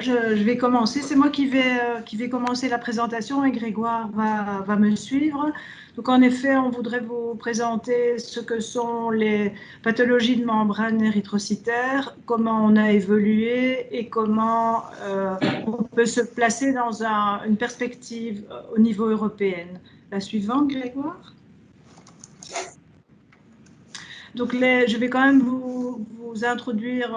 Je vais commencer. C'est moi qui vais commencer la présentation et Grégoire va me suivre. Donc, en effet, on voudrait vous présenter ce que sont les pathologies de membrane érythrocytaire, comment on a évolué et comment on peut se placer dans une perspective au niveau européen. La suivante, Grégoire. Donc, je vais quand même vous introduire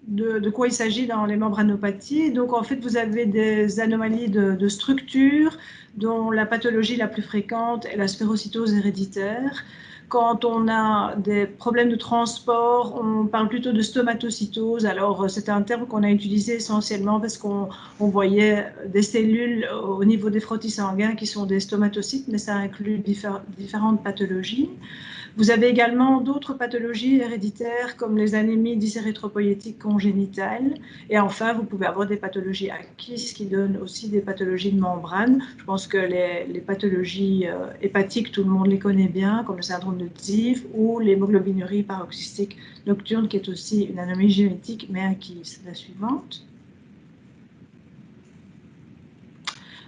de quoi il s'agit dans les membranopathies. Donc, en fait, vous avez des anomalies de structure, dont la pathologie la plus fréquente est la sphérocytose héréditaire. Quand on a des problèmes de transport, on parle plutôt de stomatocytose. Alors, c'est un terme qu'on a utilisé essentiellement parce qu'on voyait des cellules au niveau des frottis sanguins qui sont des stomatocytes, mais ça inclut différentes pathologies. Vous avez également d'autres pathologies héréditaires comme les anémies dysérythropoïétiques congénitales. Et enfin, vous pouvez avoir des pathologies acquises qui donnent aussi des pathologies de membrane. Je pense que les pathologies hépatiques, tout le monde les connaît bien, comme le syndrome de Zieff ou l'hémoglobinurie paroxystique nocturne, qui est aussi une anomalie génétique mais acquise. La suivante.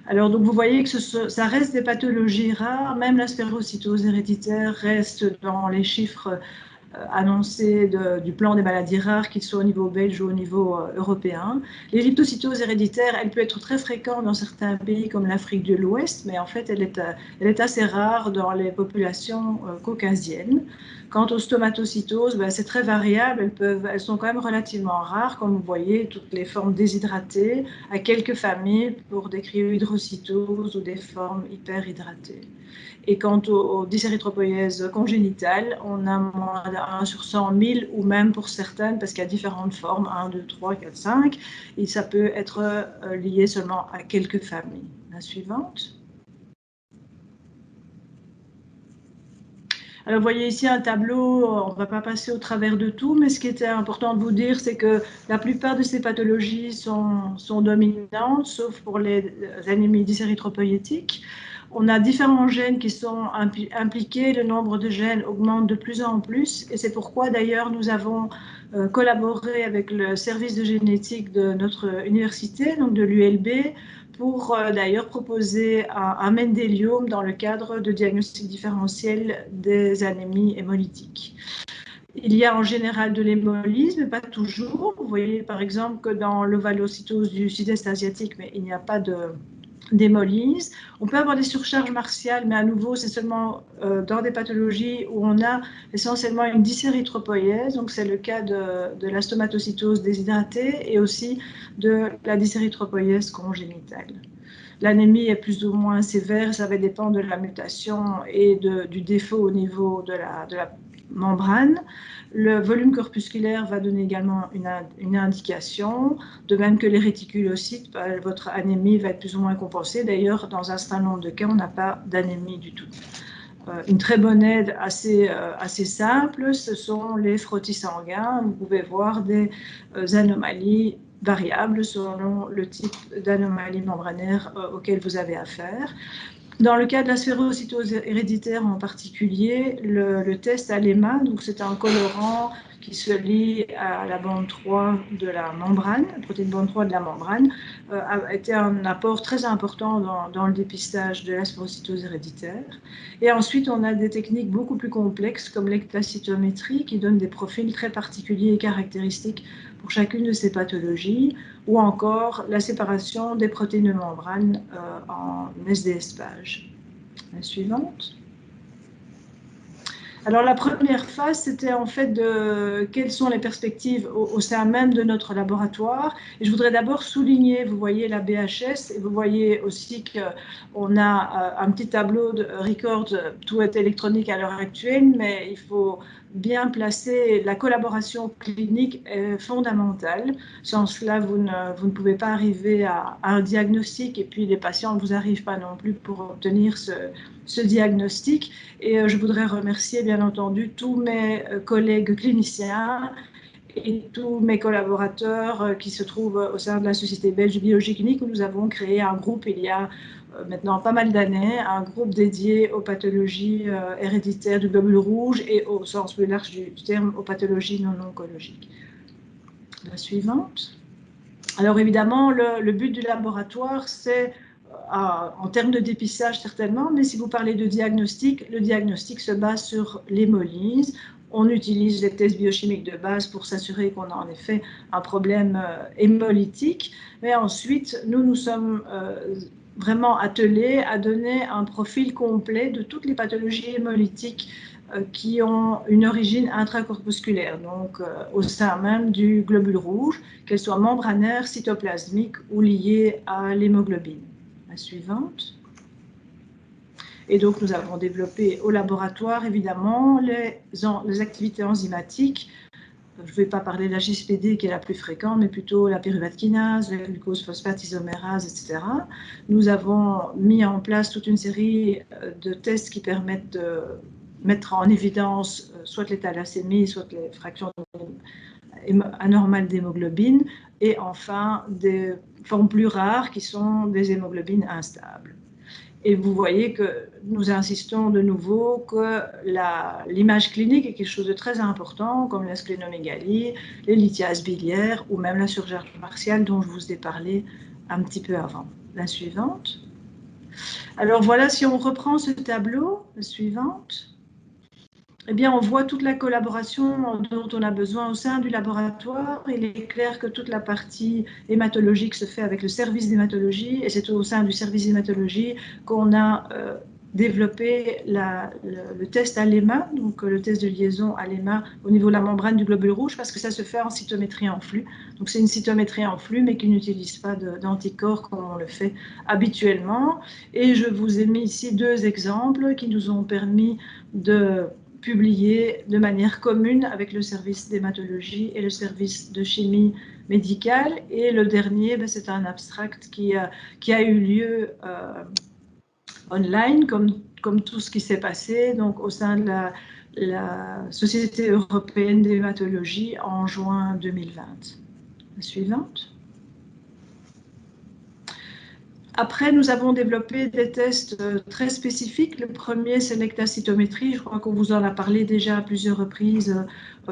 Alors, donc, vous voyez que ça reste des pathologies rares, même la sphérocytose héréditaire reste dans les chiffres annoncés du plan des maladies rares, qu'ils soient au niveau belge ou au niveau européen. L'elliptocytose héréditaire, elle peut être très fréquente dans certains pays comme l'Afrique de l'Ouest, mais en fait, elle est assez rare dans les populations caucasiennes. Quant aux stomatocytoses, c'est très variable, elles sont quand même relativement rares, comme vous voyez, toutes les formes déshydratées, à quelques familles pour des cryohydrocytoses ou des formes hyperhydratées. Et quant aux dysérythropoïèses congénitales, on a moins de 1 sur 100 000 ou même pour certaines, parce qu'il y a différentes formes, 1, 2, 3, 4, 5, et ça peut être lié seulement à quelques familles. La suivante. Alors, vous voyez ici un tableau, on ne va pas passer au travers de tout, mais ce qui était important de vous dire, c'est que la plupart de ces pathologies sont dominantes, sauf pour les anémies dysérythropoïétiques. On a différents gènes qui sont impliqués, le nombre de gènes augmente de plus en plus, et c'est pourquoi d'ailleurs nous avons collaboré avec le service de génétique de notre université, donc de l'ULB, pour d'ailleurs proposer un mendélium dans le cadre de diagnostic différentiel des anémies hémolytiques. Il y a en général de l'hémolyse, mais pas toujours. Vous voyez par exemple que dans l'ovalocytose du sud-est asiatique, mais il n'y a pas d'hémolyse. On peut avoir des surcharges martiales, mais à nouveau, c'est seulement dans des pathologies où on a essentiellement une dysérythropoïèse, donc c'est le cas de la stomatocytose déshydratée et aussi de la dysérythropoïèse congénitale. L'anémie est plus ou moins sévère, ça va dépendre de la mutation et du défaut au niveau de la membrane. Le volume corpusculaire va donner également une indication, de même que les réticulocytes, votre anémie va être plus ou moins compensée. D'ailleurs, dans un certain nombre de cas, on n'a pas d'anémie du tout. Une très bonne aide assez simple, ce sont les frottis sanguins. Vous pouvez voir des anomalies variables selon le type d'anomalie membranaire auquel vous avez affaire. Dans le cas de la sphérocytose héréditaire en particulier, le test ALEMA, donc c'est un colorant qui se lie à la bande 3 de la membrane, la protéine bande 3 de la membrane, a été un apport très important dans le dépistage de la sphérocytose héréditaire. Et ensuite, on a des techniques beaucoup plus complexes comme l'ectacytométrie qui donne des profils très particuliers et caractéristiques pour chacune de ces pathologies, ou encore la séparation des protéines de membrane en SDS-PAGE. La suivante. Alors la première phase, c'était en fait de quelles sont les perspectives au sein même de notre laboratoire. Et je voudrais d'abord souligner, vous voyez la BHS, et vous voyez aussi qu'on a un petit tableau de record, tout est électronique à l'heure actuelle, mais il faut bien placer, la collaboration clinique est fondamentale. Sans cela, vous ne pouvez pas arriver à un diagnostic, et puis les patients ne vous arrivent pas non plus pour obtenir ce diagnostic. Et je voudrais remercier bien entendu tous mes collègues cliniciens et tous mes collaborateurs qui se trouvent au sein de la Société belge de biologie clinique, où nous avons créé un groupe il y a maintenant pas mal d'années, un groupe dédié aux pathologies héréditaires du globule rouge et au sens plus large du terme aux pathologies non oncologiques. La suivante. Alors évidemment, le but du laboratoire, c'est en termes de dépistage certainement, mais si vous parlez de diagnostic, le diagnostic se base sur l'hémolyse. On utilise les tests biochimiques de base pour s'assurer qu'on a en effet un problème hémolytique. Mais ensuite, nous sommes vraiment attelés à donner un profil complet de toutes les pathologies hémolytiques qui ont une origine intracorpusculaire, donc au sein même du globule rouge, qu'elles soient membranaires, cytoplasmiques ou liées à l'hémoglobine. La suivante. Et donc, nous avons développé au laboratoire, évidemment, les activités enzymatiques. Je ne vais pas parler de la GSPD qui est la plus fréquente, mais plutôt la pyruvate kinase, la glucose phosphate isomérase, etc. Nous avons mis en place toute une série de tests qui permettent de mettre en évidence soit les thalassémies, soit les fractions anormales d'hémoglobine, et enfin des formes plus rares qui sont des hémoglobines instables. Et vous voyez que nous insistons de nouveau que l'image clinique est quelque chose de très important, comme la splénomégalie, les lithiases biliaires ou même la surcharge partielle dont je vous ai parlé un petit peu avant. La suivante. Alors voilà, si on reprend ce tableau, la suivante, eh bien, on voit toute la collaboration dont on a besoin au sein du laboratoire. Il est clair que toute la partie hématologique se fait avec le service d'hématologie, et c'est au sein du service d'hématologie qu'on a développé le test à l'EMA, donc le test de liaison à l'EMA au niveau de la membrane du globule rouge, parce que ça se fait en cytométrie en flux. Donc c'est une cytométrie en flux, mais qui n'utilise pas d'anticorps comme on le fait habituellement. Et je vous ai mis ici deux exemples qui nous ont permis de publié de manière commune avec le service d'hématologie et le service de chimie médicale. Et le dernier, c'est un abstract qui a eu lieu online, comme tout ce qui s'est passé donc, au sein de la Société européenne d'hématologie en juin 2020. La suivante. Après, nous avons développé des tests très spécifiques. Le premier, c'est l'ectacytométrie. Je crois qu'on vous en a parlé déjà à plusieurs reprises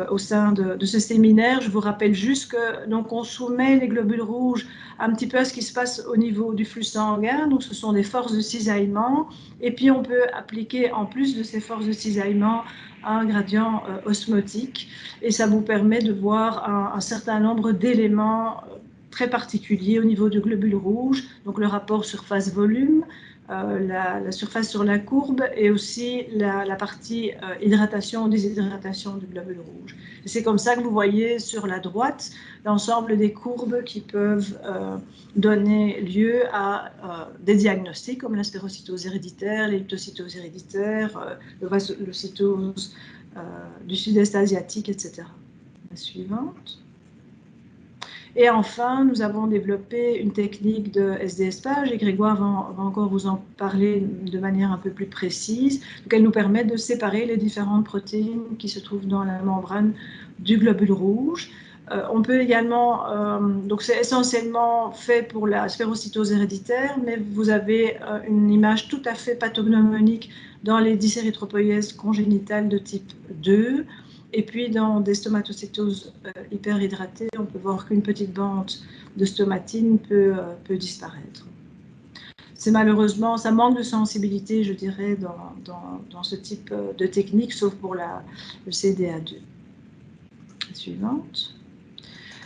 au sein de ce séminaire. Je vous rappelle juste que donc on soumet les globules rouges un petit peu à ce qui se passe au niveau du flux sanguin. Donc, ce sont des forces de cisaillement. Et puis, on peut appliquer, en plus de ces forces de cisaillement, un gradient osmotique. Et ça vous permet de voir un certain nombre d'éléments très particulier au niveau du globule rouge, donc le rapport surface-volume, la surface sur la courbe et aussi la partie hydratation ou déshydratation du globule rouge. C'est comme ça que vous voyez sur la droite l'ensemble des courbes qui peuvent donner lieu à des diagnostics comme la spérocytose héréditaire, l'elliptocytose héréditaire, le cytose du sud-est asiatique, etc. La suivante. Et enfin, nous avons développé une technique de SDSpage, et Grégoire va encore vous en parler de manière un peu plus précise. Donc, elle nous permet de séparer les différentes protéines qui se trouvent dans la membrane du globule rouge. On peut également, donc c'est essentiellement fait pour la spérocytose héréditaire, mais vous avez une image tout à fait pathognomonique dans les dysérythropoïèses congénitales de type 2. Et puis, dans des stomatocytoses hyperhydratées, on peut voir qu'une petite bande de stomatine peut disparaître. C'est malheureusement, ça manque de sensibilité, je dirais, dans ce type de technique, sauf pour le CDA2. La suivante.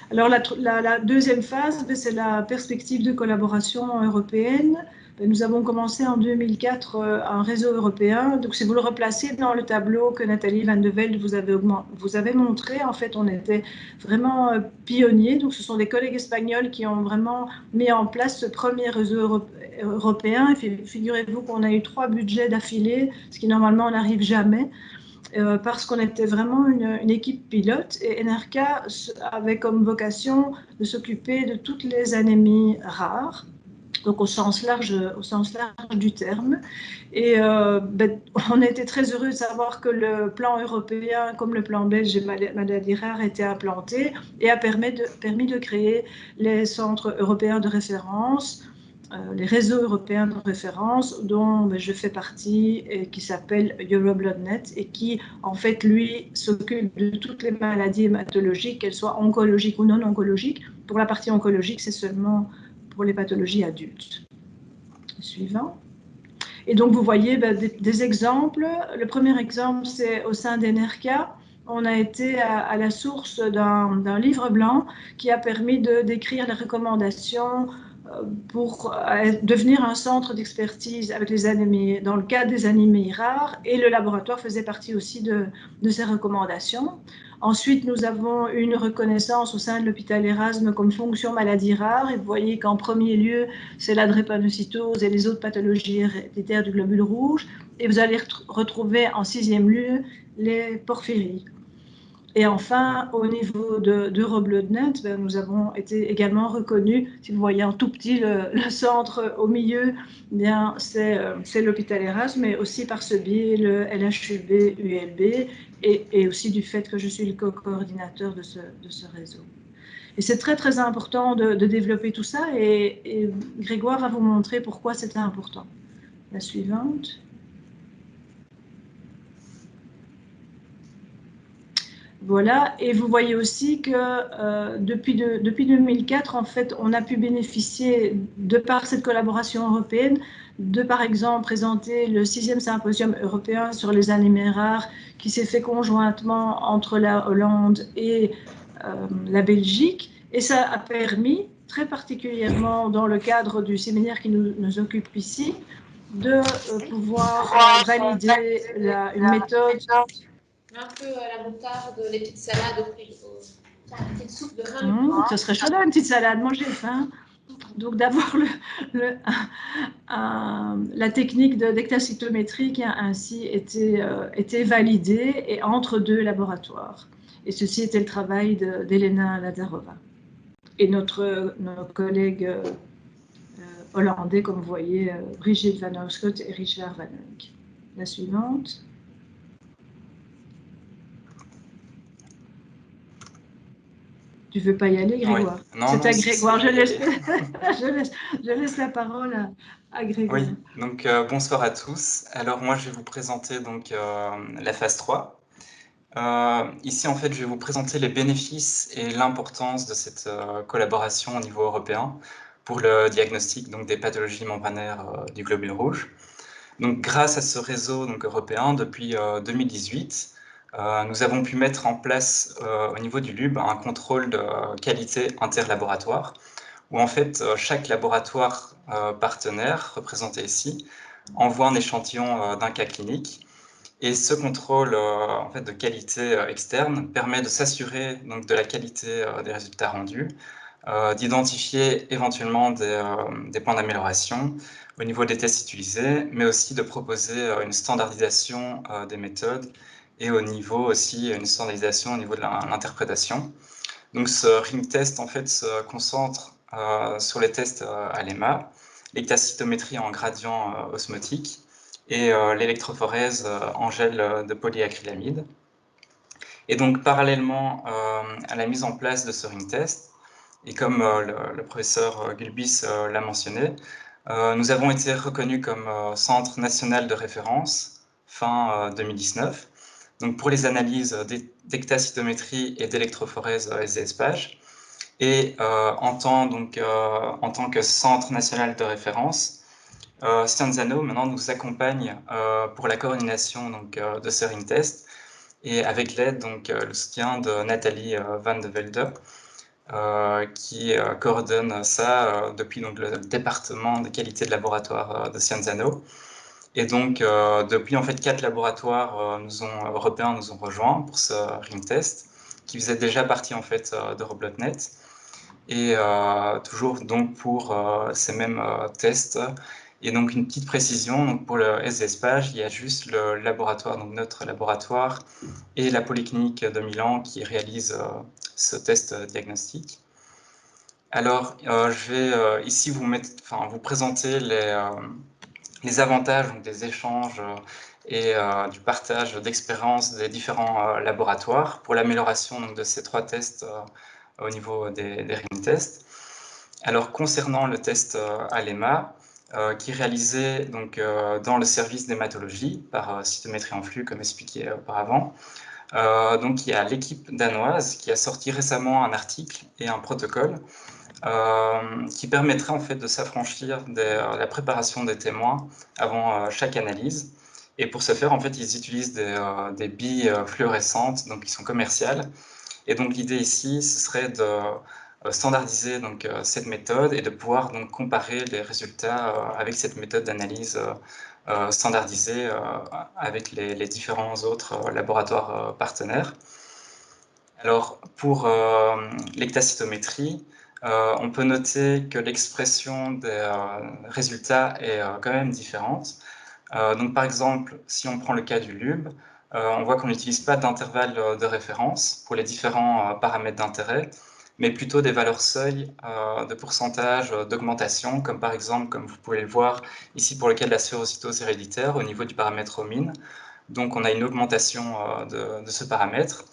Alors, la deuxième phase, c'est la perspective de collaboration européenne. Nous avons commencé en 2004 un réseau européen. Donc, si vous le replacez dans le tableau que Nathalie Van de Velde vous avez montré, en fait, on était vraiment pionniers. Donc, ce sont des collègues espagnols qui ont vraiment mis en place ce premier réseau européen. Et figurez-vous qu'on a eu 3 budgets d'affilée, ce qui normalement n'arrive jamais. Parce qu'on était vraiment une équipe pilote et NRK avait comme vocation de s'occuper de toutes les anémies rares, donc au sens large du terme. Et on a été très heureux de savoir que le plan européen, comme le plan belge et maladies rares, était implanté et a permis de créer les centres européens de référence, les réseaux européens de référence dont je fais partie et qui s'appelle EuroBloodNet et qui, en fait, lui, s'occupe de toutes les maladies hématologiques, qu'elles soient oncologiques ou non oncologiques, pour la partie oncologique, c'est seulement pour les pathologies adultes. Le suivant. Et donc, vous voyez des exemples. Le premier exemple, c'est au sein d'ENERCA. On a été à la source d'un livre blanc qui a permis de décrire les recommandations pour devenir un centre d'expertise avec les anémies, dans le cadre des anémies rares, et le laboratoire faisait partie aussi de ces recommandations. Ensuite, nous avons une reconnaissance au sein de l'hôpital Erasme comme fonction maladie rare, et vous voyez qu'en premier lieu, c'est la drépanocytose et les autres pathologies héréditaires du globule rouge, et vous allez retrouver en 6e lieu les porphyries. Et enfin, au niveau d'Eurobloodnet, nous avons été également reconnus. Si vous voyez en tout petit le centre au milieu, c'est l'hôpital Erasme, mais aussi par ce biais le LHUB, ULB, et aussi du fait que je suis le co-coordinateur de ce réseau. Et c'est très très important de développer tout ça, et Grégoire va vous montrer pourquoi c'est important. La suivante. Voilà, et vous voyez aussi que depuis 2004, en fait, on a pu bénéficier, de par cette collaboration européenne, de par exemple présenter le 6e symposium européen sur les anémies rares qui s'est fait conjointement entre la Hollande et la Belgique, et ça a permis, très particulièrement dans le cadre du séminaire qui nous occupe ici, de pouvoir valider une méthode. Un peu à la moutarde, les petites salades au frigo. Une petite soupe de vin. Ce serait chouette d'avoir une petite salade, moi j'ai faim. Donc d'avoir la technique d'hectacytométrie qui a ainsi été validée et entre 2 laboratoires. Et ceci était le travail d'Elena Lazarova. Et nos collègues hollandais, comme vous voyez, Brigitte Van Oorschot et Richard Van Eyck. La suivante. Tu veux pas y aller, Grégoire? Oui. Non, c'est à non, Grégoire. Je laisse la parole à Grégoire. Oui, donc bonsoir à tous. Alors moi, je vais vous présenter donc la phase 3. Ici, en fait, je vais vous présenter les bénéfices et l'importance de cette collaboration au niveau européen pour le diagnostic donc, des pathologies membranaires du globule rouge. Donc, grâce à ce réseau donc, européen, depuis 2018, nous avons pu mettre en place au niveau du LUB un contrôle de qualité interlaboratoire, où en fait chaque laboratoire partenaire représenté ici envoie un échantillon d'un cas clinique. Et ce contrôle en fait, de qualité externe permet de s'assurer donc de la qualité des résultats rendus, d'identifier éventuellement des points d'amélioration au niveau des tests utilisés, mais aussi de proposer une standardisation des méthodes et au niveau aussi une standardisation au niveau de l'interprétation. Donc ce ring test en fait se concentre sur les tests à l'EMA, l'hectacytométrie en gradient osmotique et l'électrophorèse en gel de polyacrylamide. Et donc parallèlement à la mise en place de ce ring test, et comme le professeur Gulbis l'a mentionné, nous avons été reconnus comme centre national de référence fin 2019, donc pour les analyses d'hectacytométrie et d'électrophorèse SDSPAGE. Et en tant que centre national de référence, Scienzano maintenant nous accompagne pour la coordination donc, de ce ring test, et avec l'aide, donc le soutien de Nathalie Van de Velde, qui coordonne ça depuis donc, le département de qualité de laboratoire de Scienzano. Et donc, depuis en fait 4 laboratoires européens nous ont rejoints pour ce ring test, qui faisait déjà partie en fait d'Eurobloodnet. Et toujours donc pour ces mêmes tests. Et donc une petite précision, donc pour le SDSPAGE, il y a juste le laboratoire, donc notre laboratoire, et la Polyclinique de Milan qui réalise ce test diagnostique. Alors, je vais ici vous présenter les avantages donc, des échanges et du partage d'expériences des différents laboratoires pour l'amélioration de ces 3 tests au niveau des ring tests. Alors, concernant le test à l'EMA, qui est réalisé donc, dans le service d'hématologie par cytométrie en flux, comme expliqué auparavant, Donc il y a l'équipe danoise qui a sorti récemment un article et un protocole qui permettrait en fait de s'affranchir de la préparation des témoins avant chaque analyse. Et pour ce faire, en fait, ils utilisent des billes fluorescentes, donc qui sont commerciales. Et donc l'idée ici, ce serait de standardiser donc, cette méthode et de pouvoir donc comparer les résultats avec cette méthode d'analyse standardisée avec les différents autres laboratoires partenaires. Alors pour l'ectacytométrie, on peut noter que l'expression des résultats est quand même différente. Donc par exemple, si on prend le cas du LUB, on voit qu'on n'utilise pas d'intervalle de référence pour les différents paramètres d'intérêt, mais plutôt des valeurs seuil de pourcentage d'augmentation, comme par exemple, comme vous pouvez le voir ici pour le cas de la sphérocytose héréditaire au niveau du paramètre Omine. Donc on a une augmentation de ce paramètre,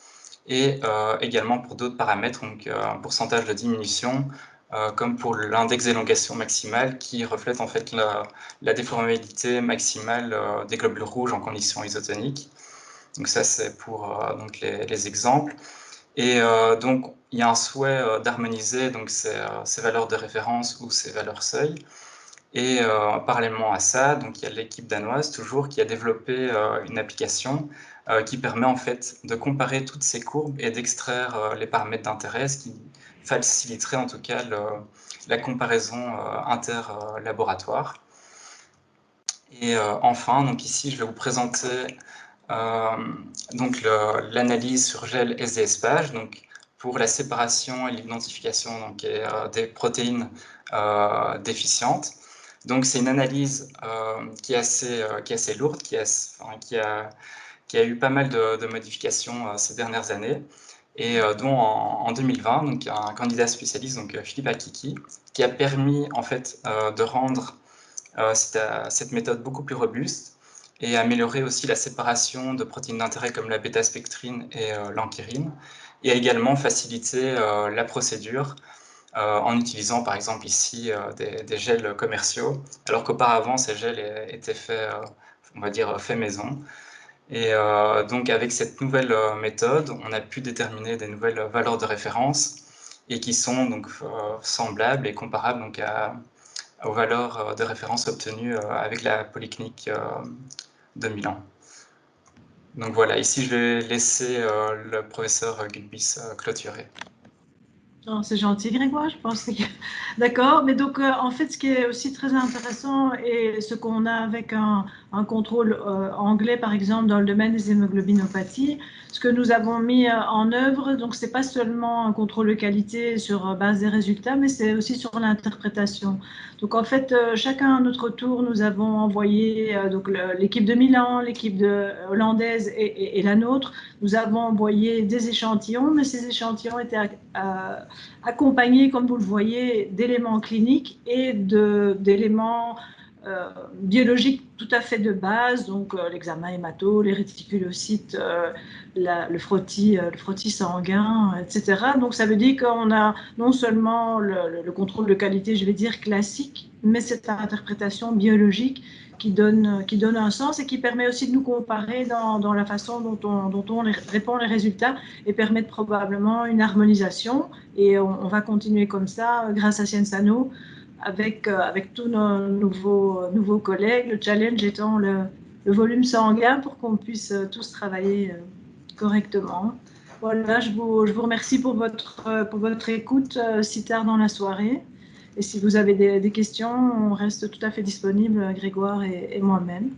et également pour d'autres paramètres, donc un pourcentage de diminution, comme pour l'index d'élongation maximale qui reflète en fait la déformabilité maximale des globules rouges en conditions isotoniques. Donc ça c'est pour donc les exemples. Et donc il y a un souhait d'harmoniser donc ces valeurs de référence ou ces valeurs seuil. Et parallèlement à ça, donc il y a l'équipe danoise toujours qui a développé une application qui permet en fait de comparer toutes ces courbes et d'extraire les paramètres d'intérêt, ce qui faciliterait en tout cas la comparaison inter-laboratoire. Et enfin, donc ici je vais vous présenter donc l'analyse sur gel SDS-PAGE, donc pour la séparation et l'identification donc, des protéines déficientes. Donc c'est une analyse qui est assez lourde, qui a eu pas mal de modifications ces dernières années, et dont en 2020, donc, un candidat spécialiste, donc Philippe Akiki, qui a permis en fait de rendre cette méthode beaucoup plus robuste et améliorer aussi la séparation de protéines d'intérêt comme la bêta-spectrine et l'ankyrine, et a également facilité la procédure en utilisant par exemple ici des gels commerciaux, alors qu'auparavant ces gels étaient faits, on va dire, faits maison. Et donc avec cette nouvelle méthode, on a pu déterminer des nouvelles valeurs de référence et qui sont donc semblables et comparables donc, aux valeurs de référence obtenues avec la polyclinique de Milan. Donc voilà, ici je vais laisser le professeur Gulbis clôturer. C'est gentil, Grégoire, je pense. D'accord, mais donc en fait, ce qui est aussi très intéressant et ce qu'on a avec un contrôle anglais, par exemple, dans le domaine des hémoglobinopathies, ce que nous avons mis en œuvre, donc c'est pas seulement un contrôle de qualité sur base des résultats, mais c'est aussi sur l'interprétation. Donc en fait, chacun à notre tour, nous avons envoyé donc l'équipe de Milan, l'équipe hollandaise et la nôtre. Nous avons envoyé des échantillons, mais ces échantillons étaient accompagnés, comme vous le voyez, d'éléments cliniques et d'éléments biologiques tout à fait de base, donc l'examen hémato, les réticulocytes, le frottis sanguin, etc. Donc ça veut dire qu'on a non seulement le contrôle de qualité, je vais dire classique, mais cette interprétation biologique qui donne un sens et qui permet aussi de nous comparer dans la façon dont on répond les résultats et permettre probablement une harmonisation. Et on va continuer comme ça grâce à Sciensano avec tous nos nouveaux collègues, le challenge étant le volume sanguin pour qu'on puisse tous travailler correctement. Voilà, je vous remercie pour votre écoute si tard dans la soirée. Et si vous avez des questions, on reste tout à fait disponible, Grégoire et moi-même.